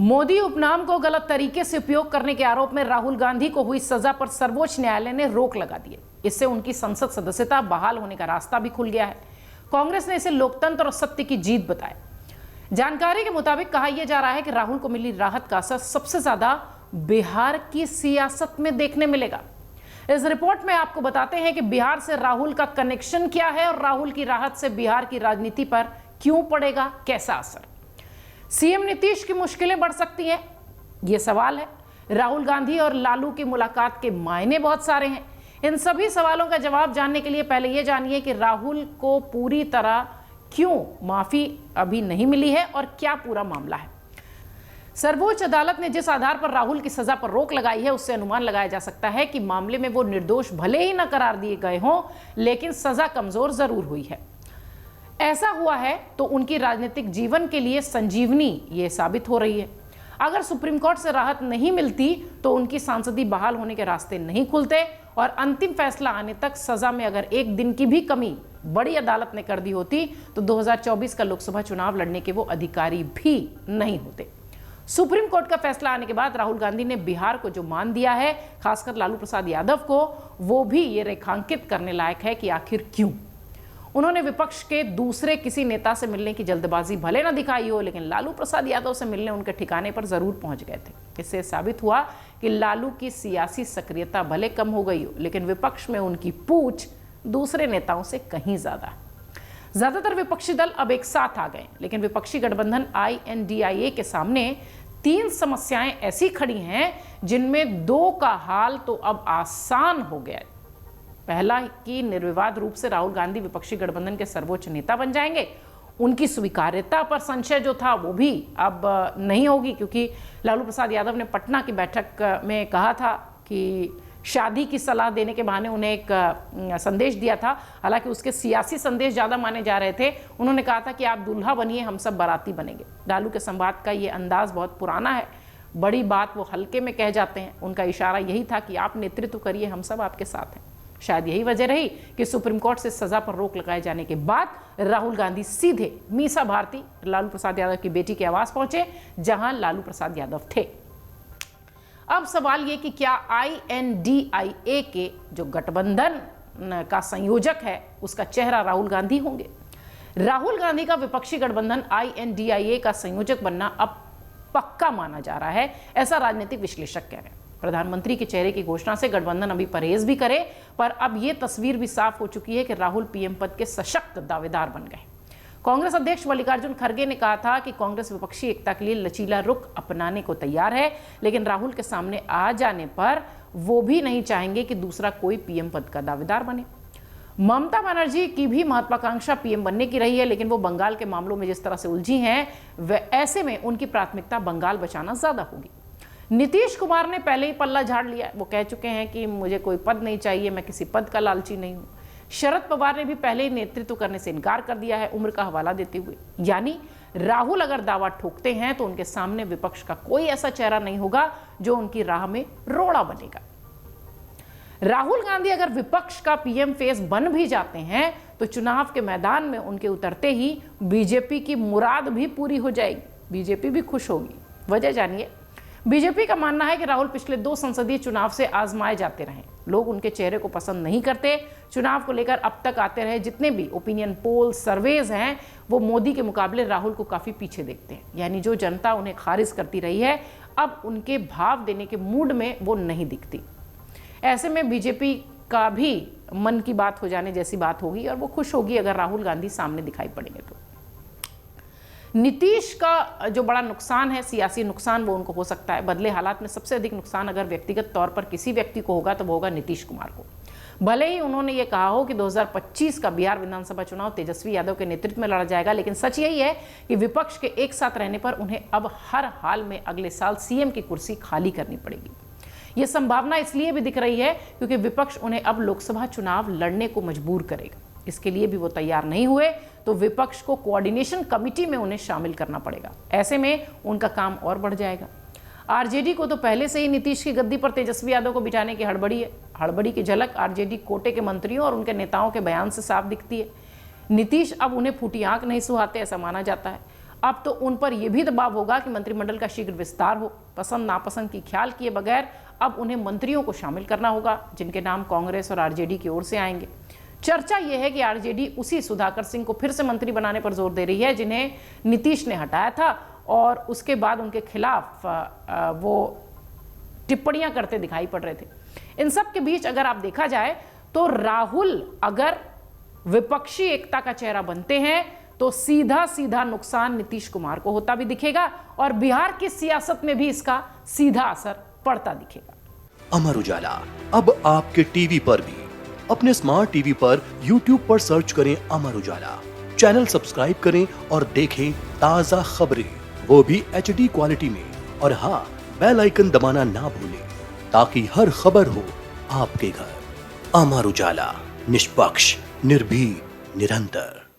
मोदी उपनाम को गलत तरीके से उपयोग करने के आरोप में राहुल गांधी को हुई सजा पर सर्वोच्च न्यायालय ने रोक लगा दी है। इससे उनकी संसद सदस्यता बहाल होने का रास्ता भी खुल गया है। कांग्रेस ने इसे लोकतंत्र और सत्य की जीत बताया। जानकारी के मुताबिक कहा यह जा रहा है कि राहुल को मिली राहत का असर सबसे ज्यादा बिहार की सियासत में देखने मिलेगा। इस रिपोर्ट में आपको बताते हैं कि बिहार से राहुल का कनेक्शन क्या है और राहुल की राहत से बिहार की राजनीति पर क्यों पड़ेगा कैसा असर। सीएम नीतीश की मुश्किलें बढ़ सकती हैं, यह सवाल है। राहुल गांधी और लालू की मुलाकात के मायने बहुत सारे हैं। इन सभी सवालों का जवाब जानने के लिए पहले यह जानिए कि राहुल को पूरी तरह क्यों माफी अभी नहीं मिली है और क्या पूरा मामला है। सर्वोच्च अदालत ने जिस आधार पर राहुल की सजा पर रोक लगाई है, उससे अनुमान लगाया जा सकता है कि मामले में वो निर्दोष भले ही न करार दिए गए हों, लेकिन सजा कमजोर जरूर हुई है। ऐसा हुआ है तो उनकी राजनीतिक जीवन के लिए संजीवनी ये साबित हो रही है। अगर सुप्रीम कोर्ट से राहत नहीं मिलती तो उनकी सांसदी बहाल होने के रास्ते नहीं खुलते और अंतिम फैसला आने तक सजा में अगर एक दिन की भी कमी बड़ी अदालत ने कर दी होती तो 2024 का लोकसभा चुनाव लड़ने के वो अधिकारी भी नहीं होते। सुप्रीम कोर्ट का फैसला आने के बाद राहुल गांधी ने बिहार को जो मान दिया है, खासकर लालू प्रसाद यादव को, वो भी ये रेखांकित करने लायक है कि आखिर क्यों। उन्होंने विपक्ष के दूसरे किसी नेता से मिलने की जल्दबाजी भले न दिखाई हो, लेकिन लालू प्रसाद यादव से मिलने उनके ठिकाने पर जरूर पहुंच गए थे। इससे साबित हुआ कि लालू की सियासी सक्रियता भले कम हो गई हो, लेकिन विपक्ष में उनकी पूछ दूसरे नेताओं से कहीं ज्यादा। ज्यादातर विपक्षी दल अब एक साथ आ गए, लेकिन विपक्षी गठबंधन INDIA के सामने 3 समस्याएं ऐसी खड़ी हैं जिनमें 2 का हाल तो अब आसान हो गया। पहला कि निर्विवाद रूप से राहुल गांधी विपक्षी गठबंधन के सर्वोच्च नेता बन जाएंगे। उनकी स्वीकार्यता पर संशय जो था वो भी अब नहीं होगी, क्योंकि लालू प्रसाद यादव ने पटना की बैठक में कहा था कि शादी की सलाह देने के बहाने उन्हें एक संदेश दिया था। हालांकि उसके सियासी संदेश ज़्यादा माने जा रहे थे। उन्होंने कहा था कि आप दूल्हा बनिए, हम सब बाराती बनेंगे। लालू के संवाद का ये अंदाज बहुत पुराना है। बड़ी बात वो हल्के में कह जाते हैं। उनका इशारा यही था कि आप नेतृत्व करिए, हम सब आपके साथ हैं। शायद यही वजह रही कि सुप्रीम कोर्ट से सजा पर रोक लगाए जाने के बाद राहुल गांधी सीधे मीसा भारती, लालू प्रसाद यादव की बेटी के आवास पहुंचे, जहां लालू प्रसाद यादव थे। अब सवाल ये कि क्या INDIA के जो गठबंधन का संयोजक है उसका चेहरा राहुल गांधी होंगे। राहुल गांधी का विपक्षी गठबंधन INDIA का संयोजक बनना अब पक्का माना जा रहा है, ऐसा राजनीतिक विश्लेषक कह रहे हैं। प्रधानमंत्री के चेहरे की घोषणा से गठबंधन अभी परहेज भी करे, पर अब यह तस्वीर भी साफ हो चुकी है कि राहुल PM पद के सशक्त दावेदार बन गए। कांग्रेस अध्यक्ष मल्लिकार्जुन खड़गे ने कहा था कि कांग्रेस विपक्षी एकता के लिए लचीला रुख अपनाने को तैयार है, लेकिन राहुल के सामने आ जाने पर वो भी नहीं चाहेंगे कि दूसरा कोई PM पद का दावेदार बने। ममता बनर्जी की भी महत्वाकांक्षा PM बनने की रही है, लेकिन वो बंगाल के मामलों में जिस तरह से उलझी हैं, वह ऐसे में उनकी प्राथमिकता बंगाल बचाना ज्यादा होगी। नीतीश कुमार ने पहले ही पल्ला झाड़ लिया। वो कह चुके हैं कि मुझे कोई पद नहीं चाहिए, मैं किसी पद का लालची नहीं हूं। शरद पवार ने भी पहले ही नेतृत्व करने से इनकार कर दिया है, उम्र का हवाला देते हुए। यानी राहुल अगर दावा ठोकते हैं तो उनके सामने विपक्ष का कोई ऐसा चेहरा नहीं होगा जो उनकी राह में रोड़ा बनेगा। राहुल गांधी अगर विपक्ष का PM फेस बन भी जाते हैं तो चुनाव के मैदान में उनके उतरते ही बीजेपी की मुराद भी पूरी हो जाएगी, बीजेपी भी खुश होगी। वजह जानिए। बीजेपी का मानना है कि राहुल पिछले 2 संसदीय चुनाव से आजमाए जाते रहे। लोग उनके चेहरे को पसंद नहीं करते। चुनाव को लेकर अब तक आते रहे जितने भी ओपिनियन पोल सर्वेज हैं, वो मोदी के मुकाबले राहुल को काफी पीछे देखते हैं। यानी जो जनता उन्हें खारिज करती रही है, अब उनके भाव देने के मूड में वो नहीं दिखती। ऐसे में बीजेपी का भी मन की बात हो जाने जैसी बात होगी और वो खुश होगी अगर राहुल गांधी सामने दिखाई पड़ेंगे तो। नीतीश का जो बड़ा नुकसान है, सियासी नुकसान, वो उनको हो सकता है। बदले हालात में सबसे अधिक नुकसान अगर व्यक्तिगत तौर पर किसी व्यक्ति को होगा तो वो होगा नीतीश कुमार को। भले ही उन्होंने ये कहा हो कि 2025 का बिहार विधानसभा चुनाव तेजस्वी यादव के नेतृत्व में लड़ा जाएगा, लेकिन सच यही है कि विपक्ष के एक साथ रहने पर उन्हें अब हर हाल में अगले साल CM की कुर्सी खाली करनी पड़ेगी। यह संभावना इसलिए भी दिख रही है क्योंकि विपक्ष उन्हें अब लोकसभा चुनाव लड़ने को मजबूर करेगा। इसके लिए भी वो तैयार नहीं हुए तो विपक्ष को कोऑर्डिनेशन कमिटी में उन्हें शामिल करना पड़ेगा। ऐसे में उनका काम और बढ़ जाएगा। RJD को तो पहले से ही नीतीश की गद्दी पर तेजस्वी यादव को बिठाने की हड़बड़ी है। हड़बड़ी की झलक RJD कोटे के मंत्रियों और उनके नेताओं के बयान से साफ दिखती है। नीतीश अब उन्हें फूटी आंख नहीं सुहाते, ऐसा माना जाता है। अब तो उन पर यह भी दबाव होगा कि मंत्रिमंडल का शीघ्र विस्तार हो। पसंद नापसंद की ख्याल किए बगैर अब उन्हें मंत्रियों को शामिल करना होगा जिनके नाम कांग्रेस और आरजेडी की ओर से आएंगे। चर्चा यह है कि आरजेडी उसी सुधाकर सिंह को फिर से मंत्री बनाने पर जोर दे रही है जिन्हें नीतीश ने हटाया था और उसके बाद उनके खिलाफ वो टिप्पणियां करते दिखाई पड़ रहे थे। इन सब के बीच अगर आप देखा जाए तो राहुल अगर विपक्षी एकता का चेहरा बनते हैं तो सीधा सीधा नुकसान नीतीश कुमार को होता भी दिखेगा और बिहार की सियासत में भी इसका सीधा असर पड़ता दिखेगा। अमर उजाला अब आपके टीवी पर भी। अपने स्मार्ट टीवी पर YouTube पर सर्च करें अमर उजाला, चैनल सब्सक्राइब करें और देखें ताजा खबरें, वो भी HD क्वालिटी में। और हाँ, बेल आइकन दबाना ना भूलें ताकि हर खबर हो आपके घर। अमर उजाला, निष्पक्ष, निर्भीक, निरंतर।